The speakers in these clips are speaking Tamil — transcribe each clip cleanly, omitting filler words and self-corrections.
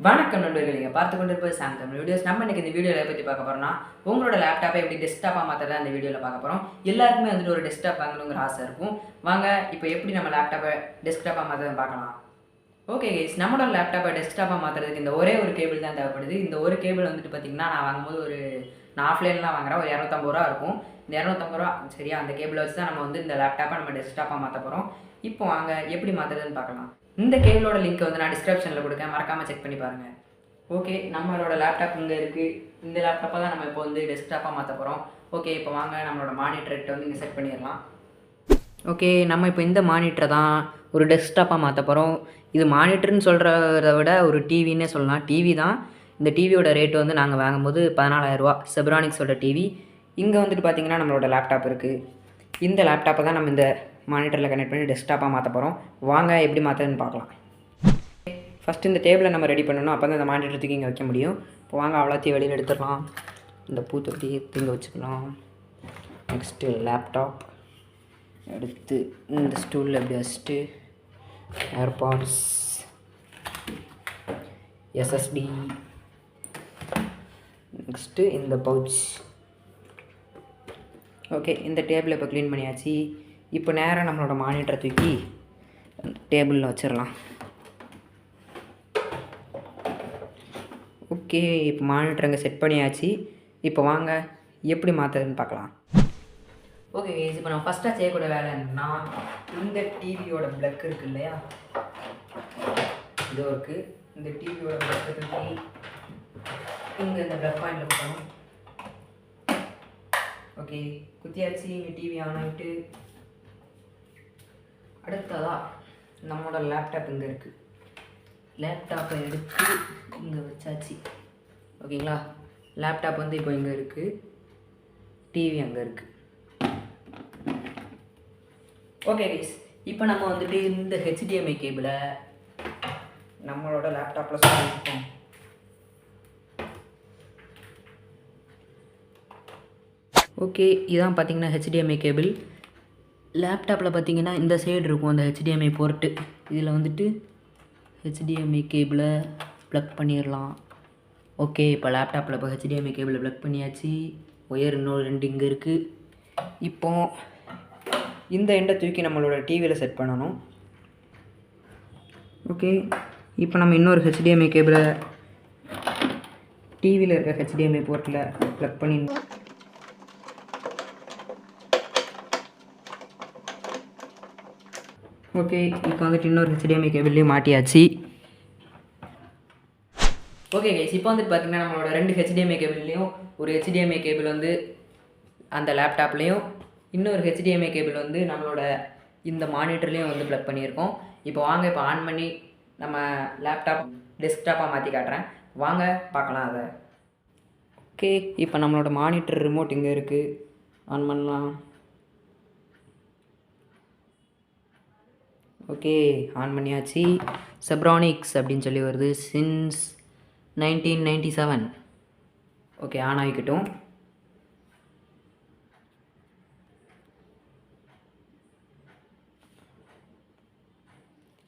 வணக்கம் நண்பர்களே, நீங்கள் பார்த்து கொண்டு இருப்பது சாம் தமிழ் வீடியோஸ். நம்ம இன்றைக்கி இந்த வீடியோவில் பற்றி பார்க்க போகிறோம்னா, உங்களோட லேப்டாப்பை எப்படி டெஸ்க்டாப்பாக மாற்றுறதா இந்த வீடியோவில் பார்க்க போகிறோம். எல்லாருக்குமே வந்துட்டு ஒரு டெஸ்க்டாப் வாங்கணுங்கிற ஆசை இருக்கும். வாங்க இப்போ எப்படி நம்ம லேப்டாப்பை டெஸ்க்டாப்பாக மாற்றுறதுன்னு பார்க்கலாம். ஓகே கைஸ், நம்மளோட லேப்டாப்பை டெஸ்க்டாப்பாக மாற்றுறதுக்கு இந்த ஒரே ஒரு கேபிள் தான் தேவைப்படுது. இந்த ஒரு கேபிள் வந்துட்டு பார்த்திங்கன்னா, நான் வாங்கும்போது நான் ஆஃப்லைன்லாம் வாங்குறேன், ஒரு 250 ரூபா இருக்கும். இந்த 250 ரூபா சரியா, அந்த கேபிளை வச்சு தான் நம்ம வந்து இந்த லேப்டாப்பை நம்ம டெஸ்க்டாப்பாக மாற்ற போகிறோம். இப்போ வாங்க எப்படி மாற்றுறதுன்னு பார்க்கலாம். இந்த கேபிளோட லிங்க் வந்து நான் டிஸ்கிரிப்ஷனில் கொடுக்கேன், மறக்காமல் செக் பண்ணி பாருங்கள். ஓகே, நம்மளோட லேப்டாப் இங்கே இருக்குது. இந்த லேப்டாப்பை தான் நம்ம இப்போ வந்து டெஸ்க்டாப்பாக மாற்ற போகிறோம். ஓகே, இப்போ வாங்க நம்மளோட மானிட்டர்கிட்ட வந்து இங்கே செட் பண்ணிடலாம். ஓகே, நம்ம இப்போ இந்த மானிட்டரை தான் ஒரு டெஸ்க்டாப்பாக மாற்ற போகிறோம். இது மானிட்டர்னு சொல்கிறத விட ஒரு டிவின்னே சொல்லலாம். டிவி தான். இந்த டிவியோட ரேட்டு வந்து நாங்கள் வாங்கும்போது 14,000 ரூபா. செப்ரானிக்ஸோட டிவி. இங்கே வந்துட்டு பார்த்திங்கன்னா நம்மளோட லேப்டாப் இருக்குது. இந்த லேப்டாப்பை தான் நம்ம இந்த மானிட்டரில் கனெக்ட் பண்ணி டெஸ்க்டாப்பாக மாற்ற போகிறோம். வாங்க எப்படி மாற்றுறதுன்னு பார்க்கலாம். ஃபஸ்ட்டு இந்த டேபிளை நம்ம ரெடி பண்ணணும், அப்போ தான் இந்த மானிட்டர் தூக்கி இங்கே வைக்க முடியும். இப்போ வாங்க அவ்வளோத்தையும் வெளியில் எடுத்துடலாம். இந்த பூத்தொட்டி இங்கே வச்சுக்கலாம். நெக்ஸ்ட்டு லேப்டாப் எடுத்து இந்த ஸ்டூலில் எப்படி வச்சுட்டு ஏர்பாட்ஸ், எஸ்எஸ்டி, நெக்ஸ்ட்டு இந்த பவுச். ஓகே, இந்த டேபிளை இப்போ க்ளீன் பண்ணியாச்சு. இப்போ நேராக நம்மளோட மானிட்டரை தூக்கி டேபிளில் வச்சிடலாம். ஓகே, இப்போ மானிட்டர் அங்கே செட் பண்ணியாச்சு. இப்போ வாங்க எப்படி மாற்றுறதுன்னு பார்க்கலாம். ஓகே கைஸ், இப்போ நம்ம ஃபஸ்ட்டாக செய்யக்கூடிய வேலை என்னன்னா, இந்த டிவியோட ப்ளக் இருக்குது இல்லையா, இது இருக்குது. இந்த டிவியோட ப்ளக்கை தூக்கி இங்கே இந்த ப்ளக் பாயிண்டில் போட்டணும். ஓகே, குத்தியாச்சு. இங்கே டிவி ஆன் ஆகிட்டு அடுத்ததாக நம்மளோட லேப்டாப் இங்கே இருக்குது. லேப்டாப்பை எடுத்து இங்கே வச்சாச்சு. ஓகேங்களா, லேப்டாப் வந்து இப்போ இங்கே இருக்குது, டிவி அங்கே இருக்குது. ஓகே கைஸ், இப்போ நம்ம வந்துட்டு இந்த ஹெச்டிஎம்ஐ கேபிளை நம்மளோட லேப்டாப்பில் சொல்லியிருக்கோம். ஓகே, இதான் பார்த்தீங்கன்னா ஹெச்டிஎம்ஐ கேபிள். லேப்டாப்பில் பார்த்தீங்கன்னா இந்த சைடு இருக்கும் அந்த ஹெச்டிஎம்ஐ போர்ட்டு. இதில் வந்துட்டு ஹெச்டிஎம்ஐ கேபிளை ப்ளக் பண்ணிடலாம். ஓகே, இப்போ லேப்டாப்பில் இப்போ ஹெச்டிஎம்ஐ கேபிளை ப்ளக் பண்ணியாச்சு. ஒயர் இன்னொரு 2 இங்கே இருக்குது. இப்போ இந்த எண்டை தூக்கி நம்மளோட டிவியில் செட் பண்ணணும். ஓகே, இப்போ நம்ம இன்னொரு ஹெச்டிஎம்ஐ கேபிளை டிவியில் இருக்க ஹெச்டிஎம்ஐ போர்ட்டில் ப்ளக் பண்ணி ஓகே, இப்போ வந்துட்டு இன்னொரு ஹெச்டிஎம்ஐ கேபிள்லேயும் மாட்டியாச்சு. ஓகே கைஸ், இப்போ வந்துட்டு பார்த்திங்கன்னா நம்மளோட 2 ஹெச்டிஎம்ஐ கேபிள்லேயும் ஒரு ஹெச்டிஎம்ஐ கேபிள் வந்து அந்த லேப்டாப்லேயும், இன்னொரு ஹெச்டிஎம்ஐ கேபிள் வந்து நம்மளோட இந்த மானிட்டர்லேயும் வந்து ப்ளக் பண்ணியிருக்கோம். இப்போ வாங்க இப்போ ஆன் பண்ணி நம்ம லேப்டாப் டெஸ்க்டாப்பாக மாற்றி காட்டுறேன். வாங்க பார்க்கலாம் அதை. ஓகே, இப்போ நம்மளோட மானிட்டர் ரிமோட் இங்கே இருக்குது, ஆன் பண்ணலாம். ஓகே, ஆன் பண்ணியாச்சு. செப்ரானிக்ஸ் அப்படின்னு சொல்லி வருது, சின்ஸ் 1997. Okay, on ஆகிக்கட்டும்.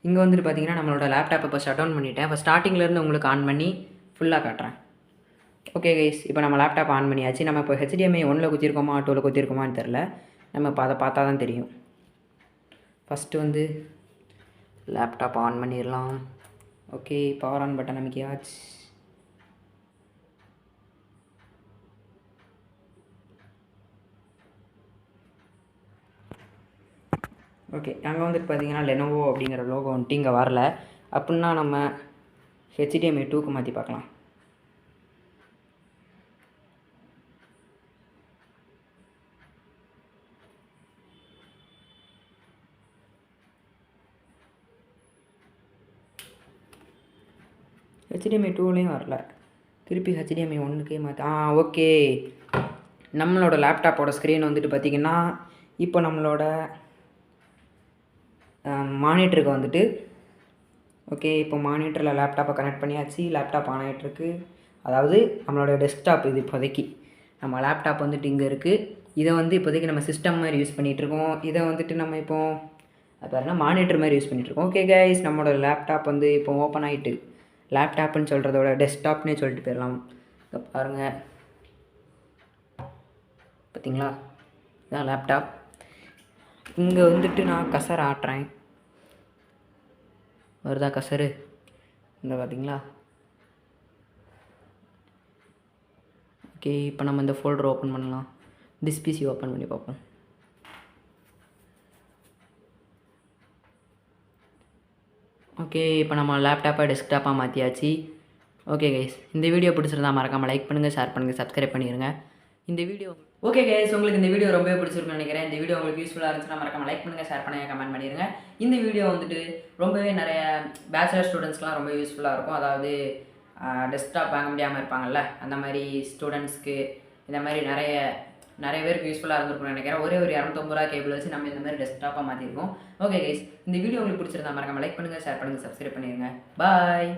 இங்கே வந்துட்டு பார்த்தீங்கன்னா நம்மளோட லேப்டாப் இப்போ ஷட் டவுன் பண்ணிவிட்டேன். இப்போ ஸ்டார்டிங்லேருந்து உங்களுக்கு ஆன் பண்ணி ஃபுல்லாக காட்டுறேன். ஓகே கைஸ், இப்போ நம்ம லேப்டாப் ஆன் பண்ணியாச்சு. நம்ம இப்போ ஹெச்டிஎம்ஐ 1ல் குத்திருக்கோமா 2ல் குத்திருக்கோமான்னு தெரில. நம்ம இப்போ அதை பார்த்தா தான் தெரியும். ஃபஸ்ட்டு வந்து லேப்டாப் ஆன் பண்ணிடலாம். ஓகே, பவர் ஆன் பட்டன் அமைக்கியாச்சு. ஓகே, அங்கே வந்துட்டு பார்த்தீங்கன்னா லெனோவோ அப்படிங்கிற லோகோ வந்துட்டு இங்கே வரல. அப்படின்னா நம்ம ஹெச்டிஎம்ஐ 2க்கு மாற்றி பார்க்கலாம். ஹெச்டிஎம்ஐ 2லேயும் வரல. திருப்பி ஹெச்டிஎம்ஐ 1க்கே மாற்றி ஓகே, நம்மளோட லேப்டாப்போட ஸ்க்ரீன் வந்துட்டு பார்த்திங்கன்னா இப்போ நம்மளோட மானிட்டருக்கு வந்துட்டு ஓகே, இப்போ மானிட்டரில் லேப்டாப்பை கனெக்ட் பண்ணியாச்சு. லேப்டாப் ஆன் ஆகிட்டுருக்கு. அதாவது நம்மளோட டெஸ்க்டாப் இது இப்போதைக்கு. நம்ம லேப்டாப் வந்துட்டு இங்கே இருக்குது. இதை வந்து இப்போதைக்கு நம்ம சிஸ்டம் மாதிரி யூஸ் பண்ணிகிட்ருக்கோம். இதை வந்துட்டு நம்ம இப்போது அது பாருங்கள் மானிட்டர் மாதிரி யூஸ் பண்ணிகிட்ருக்கோம். ஓகே கைஸ், நம்மளோட லேப்டாப் வந்து இப்போ ஓப்பன் ஆகிட்டு லேப்டாப்னு சொல்கிறதோட டெஸ்க்டாப்னே சொல்லிட்டு போயிடலாம். இதை பாருங்கள், பார்த்தீங்களா, இதான் லேப்டாப். இங்கே வந்துட்டு நான் கசர் ஆட்டுறேன், வருதா கசரு, இந்த பார்த்தீங்களா. ஓகே, இப்போ நம்ம இந்த ஃபோல்டர் ஓப்பன் பண்ணலாம். திஸ் பிசி ஓப்பன் பண்ணி பார்ப்போம். ஓகே, இப்போ நம்ம லேப்டாப்பை டெஸ்க்டாப்பாக மாற்றியாச்சு. ஓகே கைஸ், இந்த வீடியோ பிடிச்சிருந்தா மறக்காமல் லைக் பண்ணுங்கள், ஷேர் பண்ணுங்கள், சப்ஸ்கிரைப் பண்ணிடுங்க. இந்த வீடியோ ஓகே கைஸ், உங்களுக்கு இந்த வீடியோ ரொம்பவே பிடிச்சிருக்குன்னு நினைக்கிறேன். இந்த வீடியோ உங்களுக்கு யூஸ்ஃபுல்லாக இருந்துச்சுன்னா மறக்காமல் லைக் பண்ணுங்கள், ஷேர் பண்ணுங்கள், கமெண்ட் பண்ணிடுங்க. இந்த வீடியோ வந்துட்டு ரொம்பவே நிறைய பேச்சுலர் ஸ்டூடெண்ட்ஸ்க்குலாம் ரொம்ப யூஸ்ஃபுல்லாக இருக்கும். அதாவது டெஸ்க்டாப் வாங்க முடியாமல் இருப்பாங்கள்ல, அந்த மாதிரி ஸ்டூடெண்ட்ஸ்க்கு இந்த மாதிரி நிறைய பேருக்கு யூஸ்ஃபுல்லாக இருந்திருக்கும்னு நினைக்கிறேன். ஒரே ஒரு 250 ரூபா கேபிள் வச்சு நம்ம இந்த மாதிரி டெஸ்க்டாப்பாக மாற்றிருக்கோம். ஓகே கைஸ், இந்த வீடியோ உங்களுக்கு பிடிச்சிருந்தா மறக்காமல் லைக் பண்ணுங்கள், ஷேர் பண்ணுங்கள், சப்ஸ்கிரைப் பண்ணிடுங்க. பாய்.